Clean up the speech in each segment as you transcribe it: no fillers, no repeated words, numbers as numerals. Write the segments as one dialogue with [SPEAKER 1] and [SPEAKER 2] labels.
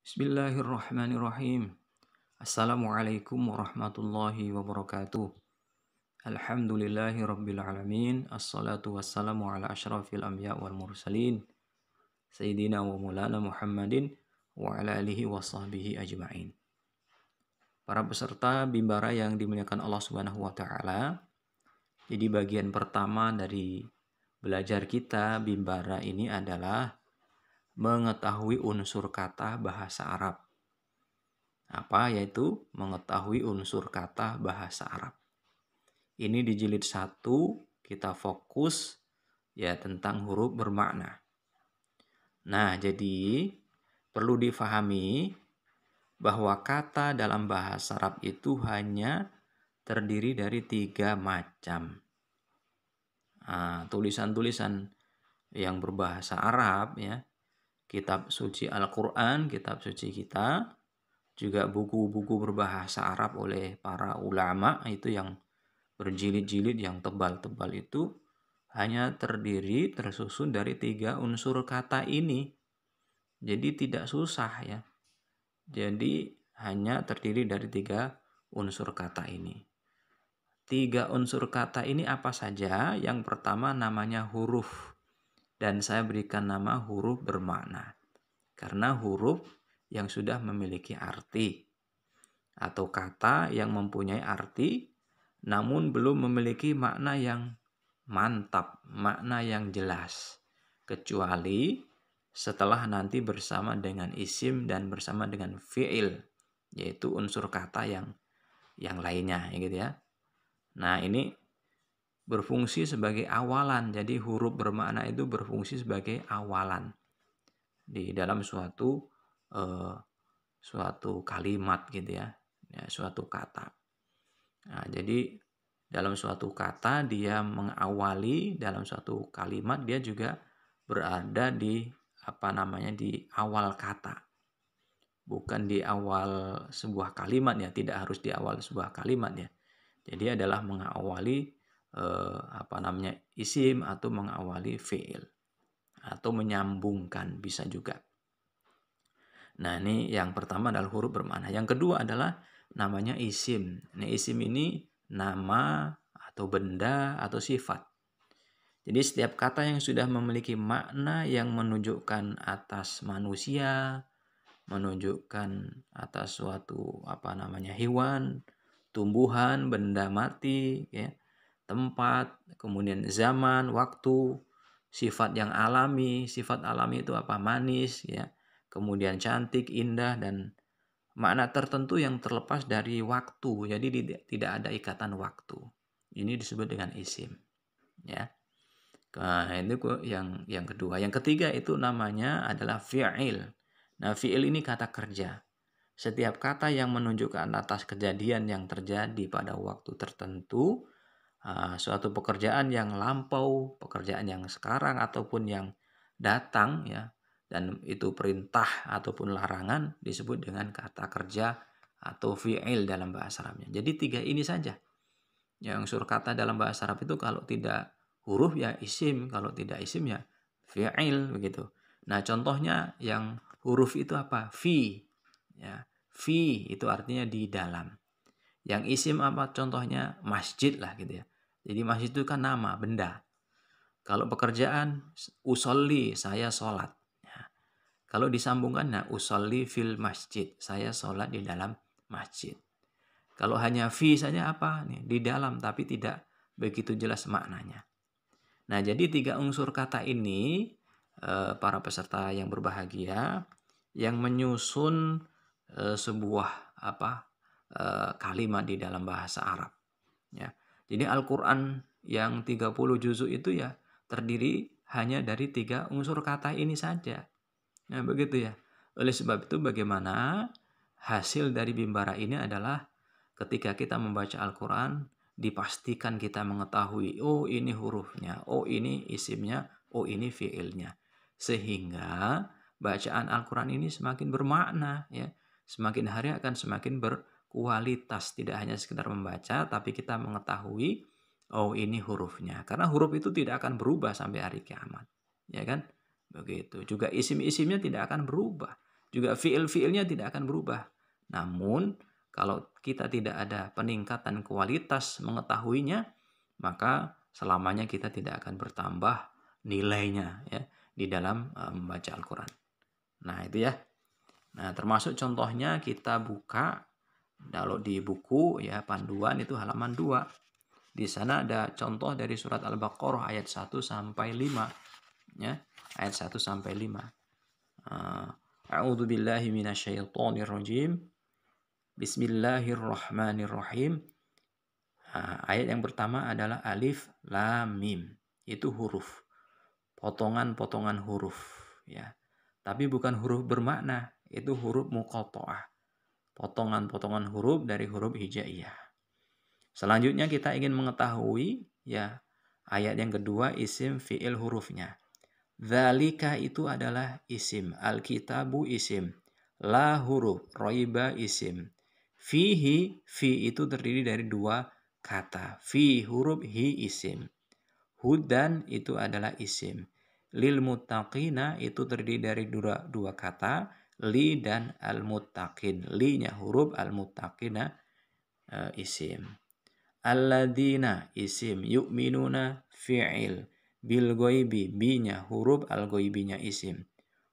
[SPEAKER 1] Bismillahirrahmanirrahim. Assalamualaikum warahmatullahi wabarakatuh. Alhamdulillahi rabbil alamin. Assalatu wassalamu ala asyrafil anbiya wal mursalin. Sayyidina wa maulana Muhammadin wa ala alihi wa sahbihi ajma'in. Para peserta bimbara yang dimuliakan Allah Subhanahu wa taala. Jadi bagian pertama dari belajar kita bimbara ini adalah mengetahui unsur kata bahasa Arab. Apa yaitu mengetahui unsur kata bahasa Arab. Ini di jilid 1 kita fokus ya tentang huruf bermakna. Nah, jadi perlu difahami bahwa kata dalam bahasa Arab itu hanya terdiri dari 3 macam. Tulisan-tulisan yang berbahasa Arab ya, kitab suci Al-Quran, kitab suci kita, juga buku-buku berbahasa Arab oleh para ulama itu yang berjilid-jilid yang tebal-tebal itu hanya tersusun dari 3 unsur kata ini. Jadi tidak susah ya. Jadi hanya terdiri dari 3 unsur kata ini. 3 unsur kata ini apa saja? Yang pertama namanya huruf. Dan saya berikan nama huruf bermakna. Karena huruf yang sudah memiliki arti. Atau kata yang mempunyai arti namun belum memiliki makna yang mantap, makna yang jelas. Kecuali setelah nanti bersama dengan isim dan bersama dengan fi'il. Yaitu unsur kata yang lainnya gitu ya. Nah ini berfungsi sebagai awalan. Jadi huruf bermakna itu berfungsi sebagai awalan di dalam suatu kalimat gitu ya, suatu kata. Nah, jadi dalam suatu kata dia mengawali dalam suatu kalimat, dia juga berada di di awal kata. Bukan di awal sebuah kalimat ya, tidak harus di awal sebuah kalimat ya. Jadi adalah mengawali isim atau mengawali fi'il atau menyambungkan bisa juga. Nah, ini yang pertama adalah huruf bermakna. Yang kedua adalah namanya isim. Nah, isim ini nama atau benda atau sifat. Jadi setiap kata yang sudah memiliki makna yang menunjukkan atas manusia, menunjukkan atas suatu hewan, tumbuhan, benda mati, ya, tempat, kemudian zaman, waktu, sifat yang alami. Sifat alami itu apa? Manis, ya. Kemudian cantik, indah, dan makna tertentu yang terlepas dari waktu. Jadi tidak ada ikatan waktu. Ini disebut dengan isim, ya. Nah, ini yang kedua. Yang ketiga itu namanya adalah fi'il. Nah, fi'il ini kata kerja. Setiap kata yang menunjukkan atas kejadian yang terjadi pada waktu tertentu, suatu pekerjaan yang lampau, pekerjaan yang sekarang ataupun yang datang ya, dan itu perintah ataupun larangan disebut dengan kata kerja atau fi'il dalam bahasa Arabnya. Jadi 3 ini saja. Yang unsur kata dalam bahasa Arab itu kalau tidak huruf ya isim, kalau tidak isim ya fi'il begitu. Nah, contohnya yang huruf itu apa? Fi. Ya, fi itu artinya di dalam. Yang isim apa contohnya? Masjid lah gitu ya. Jadi masjid itu kan nama, benda. Kalau pekerjaan usolli, saya sholat. Ya. Kalau disambungkan, nah usolli fil masjid, saya sholat di dalam masjid. Kalau hanya fi saja apa? Nih, di dalam tapi tidak begitu jelas maknanya. Nah, jadi 3 unsur kata ini para peserta yang berbahagia yang menyusun sebuah kalimat di dalam bahasa Arab. Ya. Jadi Al-Quran yang 30 juzuk itu ya terdiri hanya dari 3 unsur kata ini saja. Nah, begitu ya. Oleh sebab itu bagaimana hasil dari bimbara ini adalah ketika kita membaca Al-Quran, dipastikan kita mengetahui, oh ini hurufnya, oh ini isimnya, oh ini fiilnya. Sehingga bacaan Al-Quran ini semakin bermakna, ya. Semakin hari akan semakin berkualitas. Tidak hanya sekedar membaca, tapi kita mengetahui, oh ini hurufnya. Karena huruf itu tidak akan berubah sampai hari kiamat. Ya kan? Begitu. Juga isim-isimnya tidak akan berubah. juga fiil-fiilnya tidak akan berubah. Namun kalau kita tidak ada peningkatan kualitas mengetahuinya, maka selamanya kita tidak akan bertambah nilainya ya di dalam membaca Al-Qur'an. Nah, itu ya. Nah, termasuk contohnya kita buka kalau di buku ya panduan itu halaman 2. Di sana ada contoh dari surat Al-Baqarah ayat 1 sampai 5 ya. Ayat 1 sampai 5. A'udzu billahi minasyaitonir rajim. Bismillahirrahmanirrahim. Ayat yang pertama adalah alif lam mim. Itu huruf. Potongan-potongan huruf ya. Tapi bukan huruf bermakna, itu huruf muqatta'ah. Potongan-potongan huruf dari huruf hijaiyah. Selanjutnya kita ingin mengetahui ya ayat yang kedua isim fiil hurufnya. Dzalika itu adalah isim, al-kitabu isim, la huruf, roiba isim. Fihi, fi itu terdiri dari dua kata. Fi huruf, hi isim. Hudan itu adalah isim. Lil muttaqina itu terdiri dari dua kata. Li dan al-muttaqin. Li-nya huruf, al-muttaqina isim. Alladzina isim. Yu'minuna fi'il. Bil goibi. Bi-nya huruf, al-goibinya isim.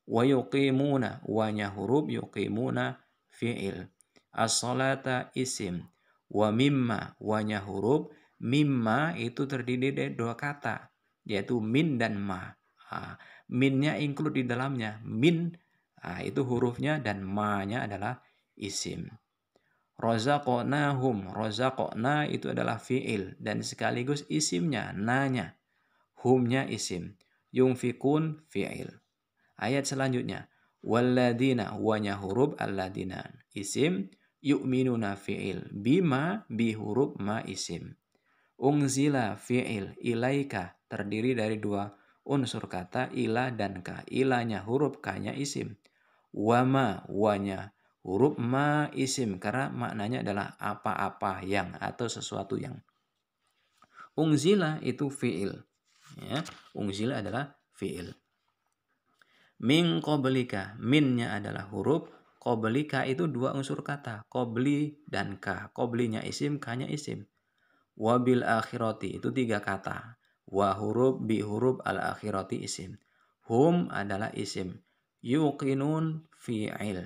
[SPEAKER 1] Wa yuqimuna. Wa-nya huruf, yuqimuna fi'il. As-salata isim. Wa mimma. Wa-nya huruf. Mimma itu terdiri dari dua kata. Yaitu min dan ma. Minnya include di dalamnya. Min itu hurufnya dan ma-nya adalah isim. Razaqnahum. Razaqna itu adalah fi'il. Dan sekaligus isimnya. Na-nya. Hum-nya isim. Yunfikun fi'il. Ayat selanjutnya. Walladina. Wa-nya huruf alladina. Isim. Yu'minuna fi'il. Bima bi huruf ma isim. Unzila fi'il. Ilaika. Terdiri dari dua unsur kata ila dan ka. Ilanya huruf, ka-nya isim. Wama, wa-nya huruf, ma isim karena maknanya adalah apa-apa yang atau sesuatu yang. Unzila itu fi'il. Ya, unzila adalah fi'il. Min qablika, minnya adalah huruf, qablika itu dua unsur kata, qabli dan ka. Qablinya isim, ka-nya isim. Wabil akhirati itu tiga kata. Wa huruf, bi huruf, al akhirati isim. Hum adalah isim. Yuqinun fi'il.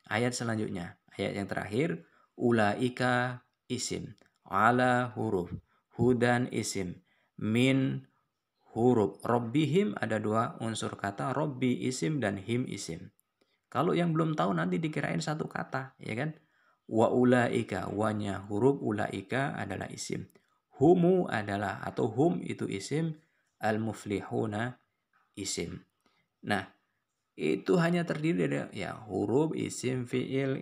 [SPEAKER 1] Ayat selanjutnya, ayat yang terakhir, ulaika isim. Ala huruf. Hudan isim. Min huruf. Rabbihim ada dua unsur kata, Rabbi isim dan him isim. Kalau yang belum tahu nanti dikirain satu kata, ya kan? Wa ulaika, wa-nya huruf, ulaika adalah isim. Humu adalah atau hum itu isim, al-muflihuna isim. Nah, itu hanya terdiri dari ya huruf, isim, fiil,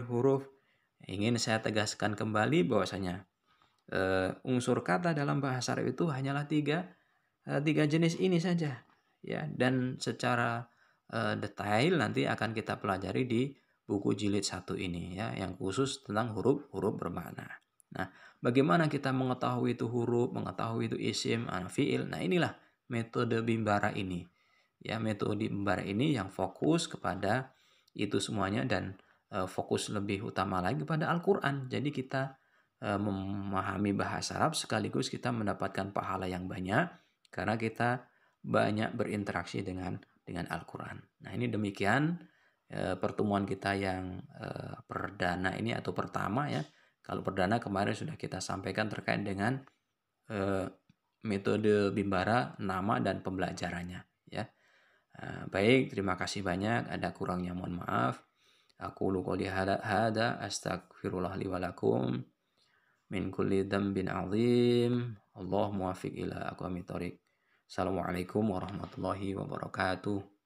[SPEAKER 1] huruf. Ingin saya tegaskan kembali bahwasanya unsur kata dalam bahasa Arab itu hanyalah tiga jenis ini saja ya, dan secara detail nanti akan kita pelajari di buku jilid 1 ini ya yang khusus tentang huruf-huruf bermakna. Nah, bagaimana kita mengetahui itu huruf, mengetahui itu isim, fiil. Nah, inilah metode Bimbara ini. Ya, metode Bimbara ini yang fokus kepada itu semuanya dan fokus lebih utama lagi pada Al-Qur'an. Jadi kita memahami bahasa Arab sekaligus kita mendapatkan pahala yang banyak karena kita banyak berinteraksi dengan Al-Qur'an. Nah, ini demikian pertemuan kita yang perdana ini atau pertama ya. Kalau perdana kemarin sudah kita sampaikan terkait dengan metode Bimbara, nama dan pembelajarannya ya. Baik, terima kasih banyak. Ada kurangnya mohon maaf. Aku qouli hada astaghfirullah li wa lakum min kulli dzambin azim. Allah muwaffiq ila aqwamit thoriq. Assalamualaikum warahmatullahi wabarakatuh.